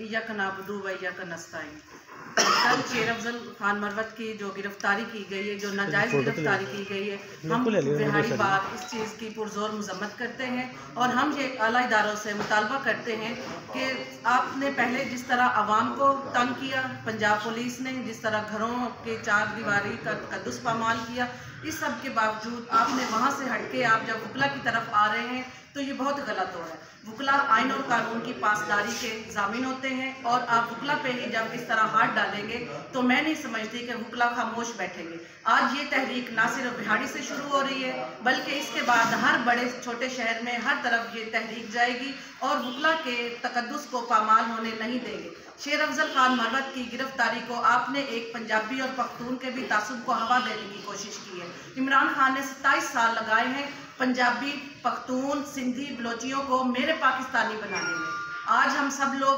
इय्याका नअबुदु व इय्याका नस्तईन। कल शेर अफजल खान मरवत की जो गिरफ्तारी की गई है, जो नाजायज़ गिरफ्तारी की गई है, हम बिहारी बात इस चीज़ की पुरजोर मजम्मत करते हैं और हम ये आला इदारों से मुतालबा करते हैं कि आपने पहले जिस तरह आवाम को तंग किया, पंजाब पुलिस ने जिस तरह घरों के चार दीवारी का तकद्दुस पामाल किया, इस सब के बावजूद आपने वहाँ से हटके आप जब वकला की तरफ आ रहे हैं तो ये बहुत गलत हो रहा है। वकला आइन और कानून की पासदारी के ज़ामिन होते हैं और आप वकला पे ही जब इस तरह हाथ डालेंगे तो मैं नहीं समझती कि वकला खामोश बैठेंगे। आज ये तहरीक ना सिर्फ बिहाड़ी से शुरू हो रही है बल्कि इसके बाद हर बड़े छोटे शहर में हर तरफ ये तहरीक जाएगी और वकला के तकद्दुस को पामाल होने नहीं देंगे। शेर अफजल खान मरवत की गिरफ्तारी को आपने एक पंजाबी और पख्तून के भी तासुब को हवा देने की कोशिश की है। इमरान खान ने 27 साल लगाए हैं पंजाबी, पख्तून, सिंधी, बलोचियों को मेरे पाकिस्तानी बनाने में। आज हम सब लोग